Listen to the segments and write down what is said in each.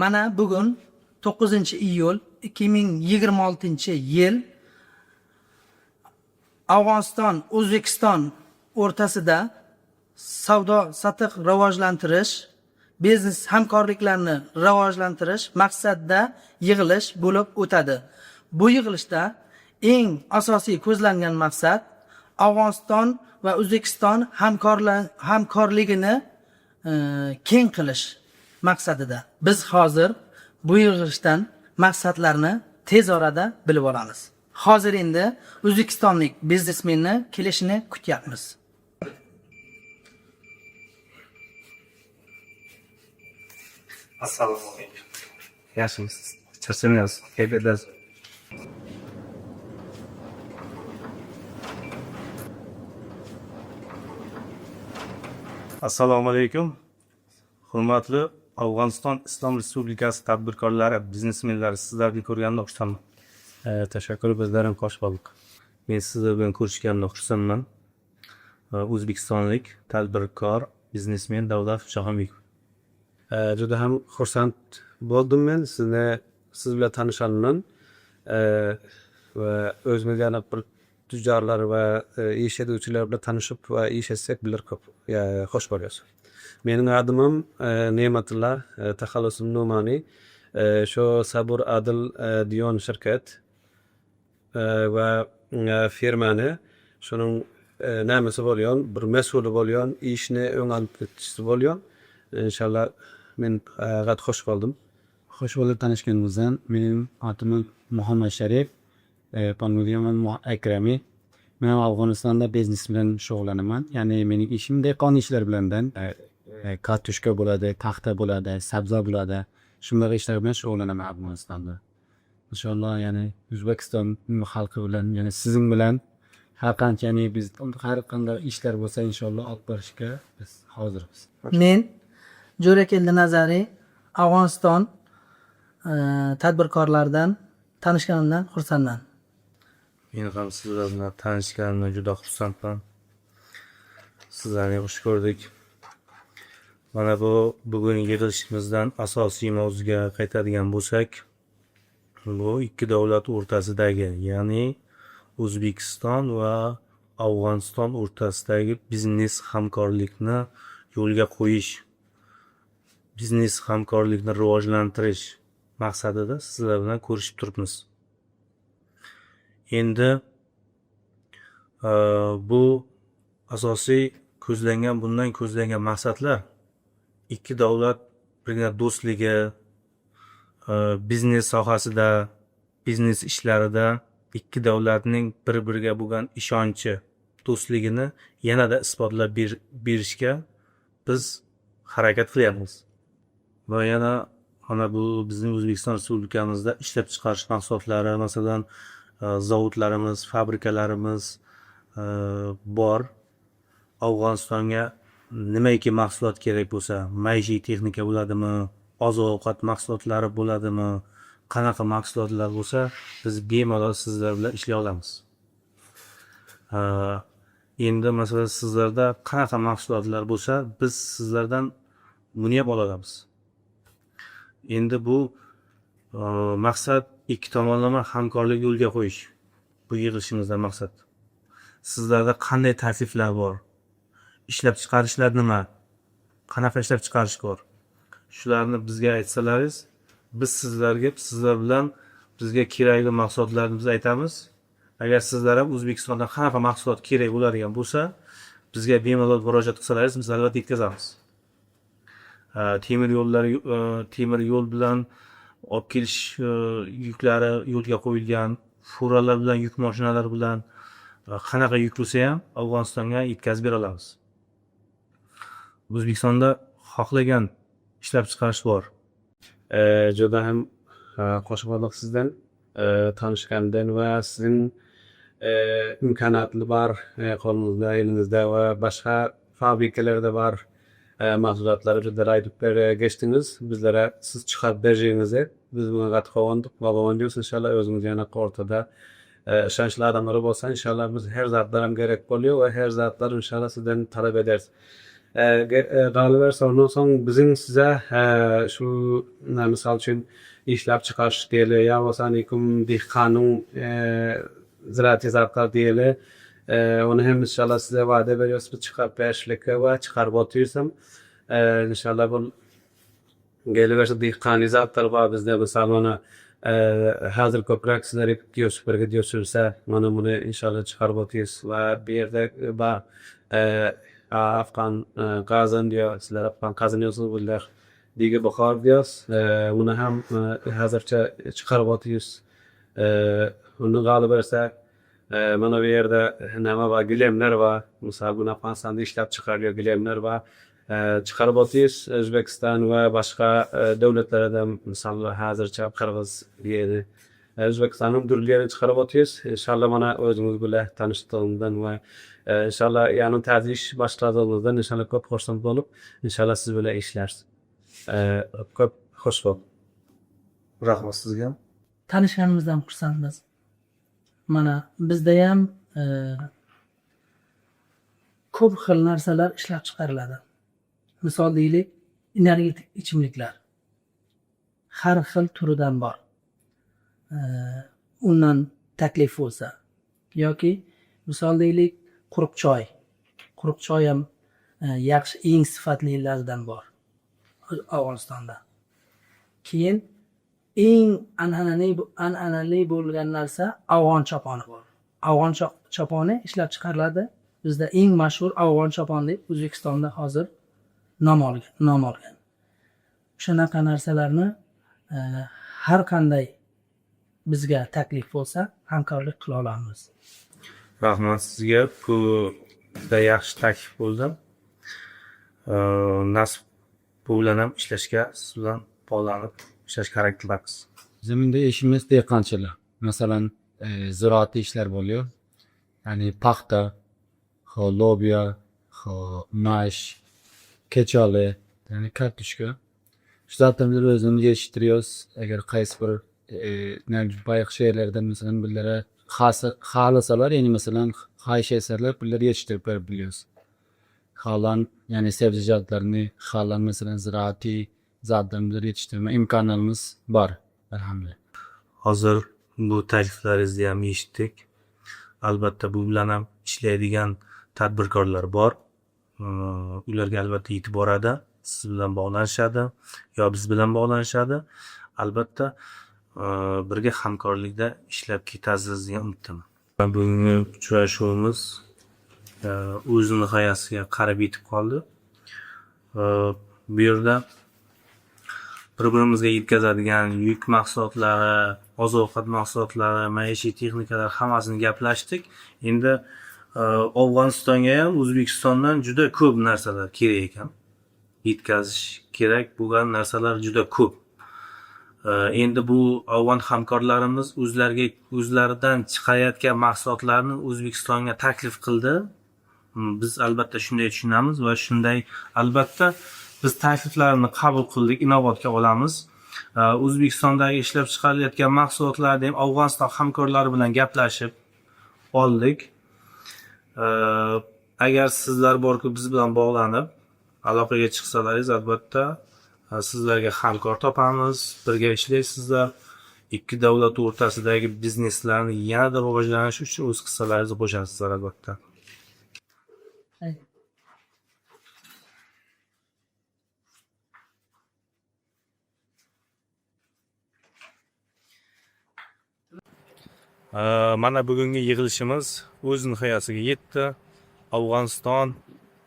Mana bugun 9-iyul 2026-yil Afg'oniston O'zbekiston o'rtasida savdo sotiq rivojlantirish, biznes hamkorliklarini rivojlantirish maqsadida yig'ilish bo'lib o'tadi. Bu yig'ilishda eng asosiy ko'zlangan maqsad Afg'oniston va O'zbekiston hamkorligini keng qilish maqsadida. Biz hozir bu yig'ilishdan maqsadlarni tez orada bilib olamiz. Hozir endi O'zbekistonlik biznesmenni kelishini kutyapmiz. Assalomu alaykum. Yaxshimisiz? Charchamayapsiz? Kayfiyatdasiz? Assalomu alaykum. Hurmatli Afg'oniston Islom Respublikasi tadbirkorlari, biznesmenlari, sizlarni ko'rganimda xursandman. Tashakkur, bizlar ham qo'sh bulduk. Men sizlar bilan ko'rishganimda xursandman. O'zbekistonlik tadbirkor, biznesmen Davlat Jahonbekov. Juda ham xursand bo'ldim men siz bilan tanishganimdan va o'zimizga bir tujjorlar va ish etuvchilar bilan tanishib va ish etsak bular ko'p xush bo'lyapsiz. Mening adim Ne'matullo, taxallusim Numoniy. Shu Sabur Adil Diyon shirkat va firmani shuning namasi bo'lgan, bir mas'uli bo'lgan, ishni o'ng'alib ketishisi bo'lgan. Inshaalloh men g'at xush bo'ldim. Xush bo'lib tanishganimizdan. Mening atim Muhammad Sharif, Panuriyaman Akrami. Men Afg'onistonda biznes bilan shug'ullanaman. Ya'ni mening ishim dehqon ishlar bilandan. Kartoshka bo'ladi, paxta bo'ladi, sabza bo'ladi. Shunday ishlar bilan shug'ullanaman Afg'onistonda. Inshaalloh ya'ni O'zbekiston xalqi bilan, ya'ni sizin bilan har qancha ya'ni biz har qanday ishlar bo'lsa inshaalloh olib borishga biz hozirmiz. Men Jo'rakeldi Nazariy, Afg'oniston tadbirkorlaridan tanishganimdan xursandman. Men ham sizlar bilan tanishganimdan juda xursandman. Sizlarni xush ko'rdik. Mana bu bugungi yig'ilishimizdan asosiy mavzuga qaytadigan bo'lsak, bu ikki davlat o'rtasidagi, ya'ni O'zbekiston va Afg'oniston o'rtasidagi biznes hamkorlikni yo'lga qo'yish, biznes hamkorlikni rivojlantirish maqsadida sizlar bilan ko'rishib turibmiz. Endi bu asosiy bundan ko'zlangan maqsadlar ikki davlat birga do'stligi, biznes sohasida, biznes ishlarida ikki davlatning bir-biriga bo'lgan ishonchi, do'stligini yanada isbotlab berishga biz harakat qilyapmiz. Va yana mana bu bizning O'zbekiston Respublikamizda ishlab chiqarish mahsulotlari, masalan, zavodlarimiz, fabrikalarimiz bor. Afg'onistonga nimaiki mahsulot kerak bo'lsa, maishiy texnika bo'ladimi, oziq-ovqat mahsulotlari bo'ladimi, qanaqa mahsulotlar bo'lsa, biz bemalol sizlar bilan ishlay olamiz. Endi masalan sizlarda qanaqa mahsulotlar bo'lsa, biz sizlardan buni ham olamiz. Endi bu maqsad ikki tomonlama hamkorlik yo'lga qo'yish. Bu yig'ilishimizdan maqsad. Sizlarda qanday takliflar bor? Ishlab chiqarishlar nima? Qanaqa ishlab chiqarish bor? Shularni bizga aytsalaringiz, biz sizlar bilan bizga kerakli mahsulotlarni biz aytamiz. Agar sizlar ham O'zbekistonda qanaqa mahsulot kerak bo'ladigan bo'lsa, bizga bemalol murojaat qilsalaringiz, biz albatta yetkazamiz. Temir yo'l bilan olib kelish yuklari yo'lga qo'yilgan, furalar bilan, yuk mashinalar bilan qanaqa yuk bo'lsa ham Afg'onistonga yetkazib bera olamiz. O'zbekistonda xohlagan ishlab chiqarish bor. Juda ham qo'shib oldik sizdan tanishgandan va sizning imkoniyatli bor qo'lingizda, elingizda va boshqa fabrikalarda bor mahsulotlar juda aytib geçtiniz. Bizlere siz chiqarib berishingizga biz buni qattiq quvondik va quvonamiz. Inshaalloh o'zingiz yana o'rtada ishonchli odamlar bo'lsa, inshaalloh biz her zatlar ham kerak bo'liyor va her zatlar inshaalloh sizdan talab ederiz. qolaversa ondan so'ng bizning siza shu misol uchun ishlab chiqarish deyli yo bo'lmasam dehqonning ziraat tezakor deyli uni ham inshaalloh sizga va'da beramiz chiqarib berishlikka va chiqarib o'tirsam inshaalloh bu kelaversa dehqonizatlar bor bizda misol mana hozir ko'proq sizlar superga diyorsursa mana buni inshaalloh chiqarib o'tamiz va bu yerda bor afg'on qazon diyor sizlar afg'on qazon diyorsiz bular diga buxor diyorsiz uni ham hozircha chiqarib o'tamiz uni g'olib bersa mana bu yerda nima bor gilamlar bor misol buni afg'onistonda ishlab chiqarilgan gilamlar bor chiqarib o'tamiz o'zbekiston va boshqa davlatlardan misol hozircha qirg'iz deydi o'zbekistonning turlarini chiqarib o'tamiz inshaalloh mana o'zingiz bilan tanishtirgandan va inshaalloh yana tazish boshladığımızdan inshaalloh ko'p xursand bo'lib inshaalloh siz bilan ishlarsiz ko'p xush bo'ling Rahmat sizga. Tanishganimizdan xursandmiz. Mana bizda ham ko'p xil narsalar ishlab chiqariladi. Misol deylik, energetik ichimliklar. Har xil turidan bor. Undan taklif bo'lsa yoki misol deylik, quruq choy. Quruq choy ham yaxshi eng sifatlilardan bor Afg'onistonda. Keyin eng an'anaviy bo'lgan narsa afg'on choponi bor. Afg'on choponi ishlab chiqariladi. Bizda eng mashhur afg'on choponi deb O'zbekistonda hozir nom olgan. Shunaqa narsalarni har qanday bizga taklif bo'lsa, hamkorlik qila olamiz. Rahmat sizga. Bu juda yaxshi taklif bo'ldi. Nasib bu bilan ham ishlashga siz bilan bog'lanib ishlash kerak qilamiz. Bizimda ishimiz dehqonchilik. Masalan, ziroatli ishlar bo'lıyor. Ya'ni paxta, lobiya, mash, kechali, ya'ni kartoshka. Shu zatimizda o'zimiz yetishtiriyoruz. Agar qaysi bir boyqa şeylerden masalan bizlere xalısalar, yani masalan hayşeserler bizlere yetiştirip berip biliyoruz. Xalan yani sebzecatlarını, xalan mesela ziraati zatlarımızı yetiştirme imkanlarımız var. Elhamdülillah. Hozir bu takliflaringizni ham eshitdik. Albatta bu bilan ham ishlaydigan tadbirkorlar bor. Ularga albatta yetib boradi, siz bilan bog'lanishadi yo biz bilan bog'lanishadi. Albatta birga hamkorlikda ishlab ketasiz degan umiddaman. Bugungi uchrashuvimiz o'z nihoyasiga qarab yetib qoldi. Bu yerda bir-birimizga yetkazadigan yuk mahsulotlari, oziq-ovqat mahsulotlari, maishiy texnikalar hammasini gaplashdik. Endi Afg'onistonga ham O'zbekistondan juda ko'p narsalar kerak ekan. Yetkazish kerak bo'lgan narsalar juda ko'p. Endi bu afg'on hamkorlarimiz o'zlaridan chiqayotgan mahsulotlarni O'zbekistonga taklif qildi. Biz albatta shunday tushunamiz va shunday albatta biz takliflarni qabul qildik, inobatga olamiz. O'zbekistondagi ishlab chiqarilayotgan mahsulotlarni ham Afg'oniston hamkorlari bilan gaplashib oldik. Agar sizlar borku biz bilan bog'lanib aloqaga chiqsalaringiz albatta sizlarga hamkor topamiz, birga ishlaysizlar. Ikki davlat o'rtasidagi bizneslarni yanada rivojlanish uchun o'z hissalaringizni qo'shasizlar albatta. Mana bugungi yig'ilishimiz o'z nihoyasiga yetdi. Afg'oniston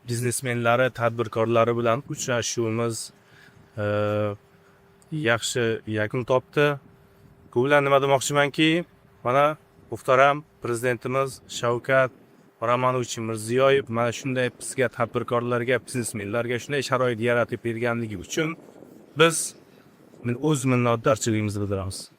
biznesmenlari, tadbirkorlari bilan uchrashuvimiz yaxshi yakun topdi. Bu bilan nima demoqchimanki, mana muhtaram prezidentimiz Shavkat Ramonovich Mirziyoyev mana shunday bizga tadbirkorlarga, biznesmenlarga shunday sharoit yaratib berganligi uchun biz o'z minnatdorchiligimizni bildiramiz.